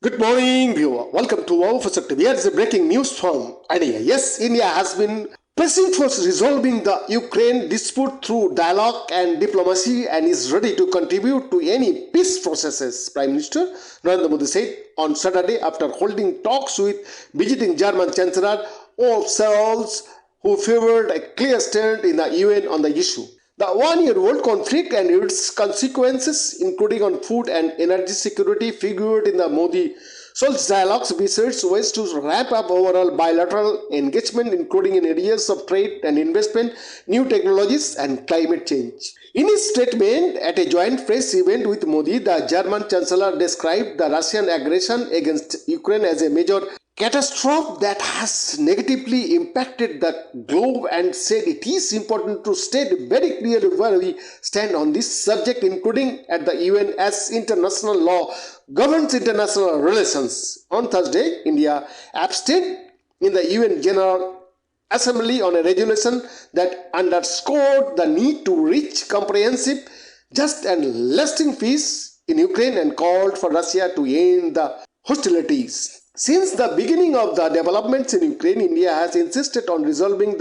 Good morning, viewer. Welcome to our first. Here is a breaking news from India. Yes, India has been pressing for resolving the Ukraine dispute through dialogue and diplomacy and is ready to contribute to any peace processes, Prime Minister Narendra Modi said on Saturday after holding talks with visiting German Chancellor Olaf Scholz, who favored a clear stand in the UN on the issue. The one-year-old conflict and its consequences, including on food and energy security, figured in the Modi-Scholz dialogues besides ways to ramp up overall bilateral engagement, including in areas of trade and investment, new technologies, and climate change. In his statement at a joint press event with Modi, the German Chancellor described the Russian aggression against Ukraine as a major catastrophe that has negatively impacted the globe and said it is important to state very clearly where we stand on this subject, including at the UN, as international law governs international relations. On Thursday, India abstained in the UN General Assembly on a resolution that underscored the need to reach comprehensive, just and lasting peace in Ukraine and called for Russia to end the hostilities. Since the beginning of the developments in Ukraine, India has insisted on resolving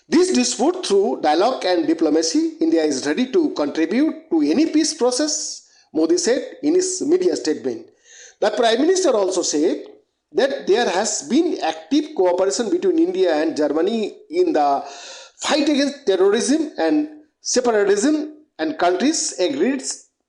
this dispute through dialogue and diplomacy. India is ready to contribute to any peace process, Modi said in his media statement. The Prime Minister also said that there has been active cooperation between India and Germany in the fight against terrorism and separatism, and countries agreed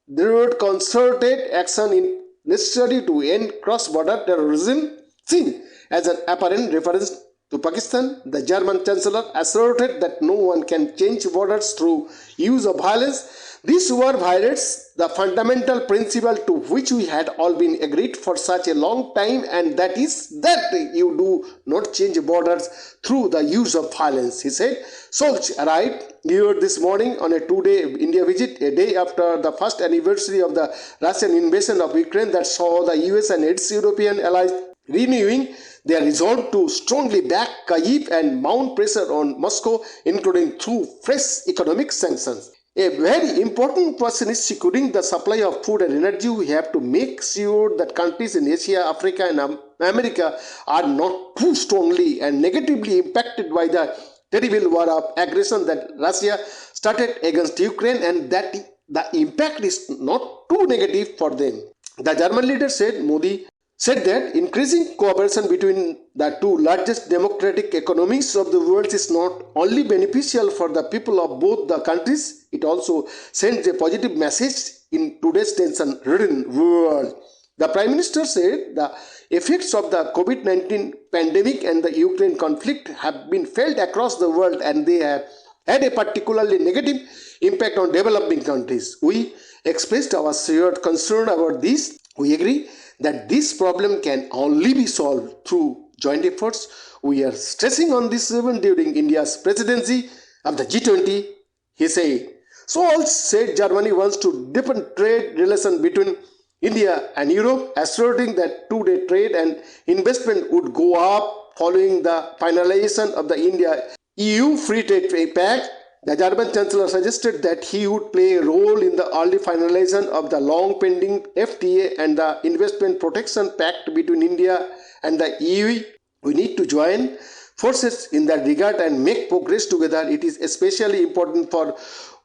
there concerted action necessary to end cross-border terrorism. Seen as an apparent reference to Pakistan, the German Chancellor asserted that no one can change borders through use of violence. This war violates the fundamental principle to which we had all been agreed for such a long time, and that is that you do not change borders through the use of violence, he said. Scholz arrived here this morning on a two-day India visit, a day after the first anniversary of the Russian invasion of Ukraine that saw the US and its European allies renewing their resolve to strongly back Kyiv and mount pressure on Moscow, including through fresh economic sanctions. A very important question is securing the supply of food and energy. We have to make sure that countries in Asia, Africa, and America are not too strongly and negatively impacted by the terrible war of aggression that Russia started against Ukraine, and that the impact is not too negative for them. The German leader said, Modi said that increasing cooperation between the two largest democratic economies of the world is not only beneficial for the people of both the countries, it also sends a positive message in today's tension-ridden world. The Prime Minister said the effects of the COVID-19 pandemic and the Ukraine conflict have been felt across the world, and they have had a particularly negative impact on developing countries. We expressed our shared concern about this. We agree that this problem can only be solved through joint efforts. We are stressing on this even during India's presidency of the G20, he said. Scholz said Germany wants to deepen trade relations between India and Europe, asserting that two-day trade and investment would go up following the finalization of the India-EU Free Trade Pact. The German Chancellor suggested that he would play a role in the early finalization of the long-pending FTA and the Investment Protection Pact between India and the EU. We need to join forces in that regard and make progress together. It is especially important for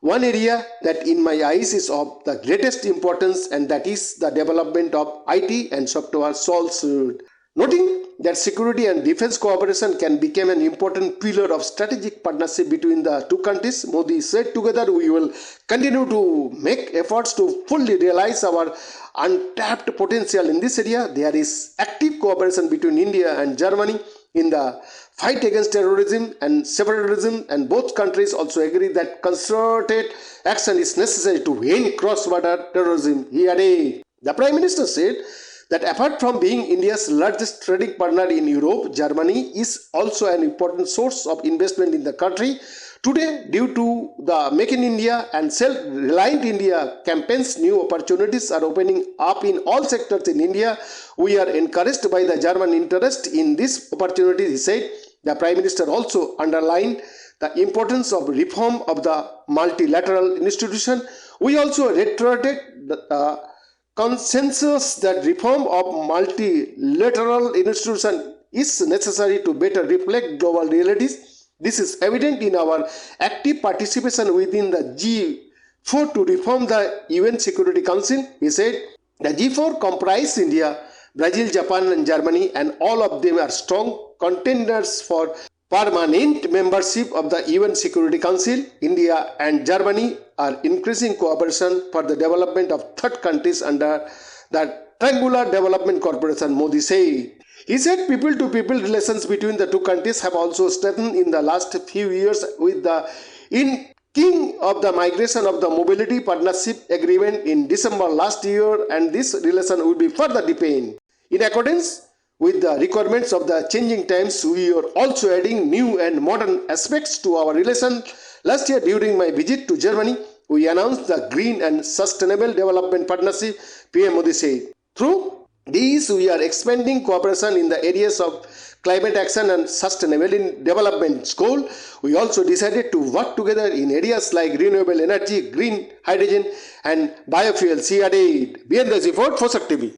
one area that in my eyes is of the greatest importance, and that is the development of IT and software. Scholz noting that security and defense cooperation can become an important pillar of strategic partnership between the two countries. Modi said, together we will continue to make efforts to fully realize our untapped potential in this area. There is active cooperation between India and Germany in the fight against terrorism and separatism, and both countries also agree that concerted action is necessary to end cross-border terrorism, he added. The Prime Minister said that apart from being India's largest trading partner in Europe, Germany is also an important source of investment in the country. Today, due to the Make in India and Self-Reliant India campaigns, new opportunities are opening up in all sectors in India. We are encouraged by the German interest in this opportunity, he said. The Prime Minister also underlined the importance of reform of the multilateral institution. We also reiterated the consensus that reform of multilateral institutions is necessary to better reflect global realities. This is evident in our active participation within the G4 to reform the UN Security Council. He said, the G4 comprise India, Brazil, Japan and Germany, and all of them are strong contenders for permanent membership of the UN Security Council. India and Germany are increasing cooperation for the development of third countries under the Triangular Development Corporation, Modi said. He said people-to-people relations between the two countries have also strengthened in the last few years with the inking of the migration of the Mobility Partnership Agreement in December last year, and this relation will be further deepened. In accordance with the requirements of the changing times, we are also adding new and modern aspects to our relation. Last year, during my visit to Germany, we announced the Green and Sustainable Development Partnership, PM Modi said. Through these, we are expanding cooperation in the areas of climate action and sustainable development goal. We also decided to work together in areas like renewable energy, green hydrogen and biofuels, he added. Birendra Ji for Fosok TV.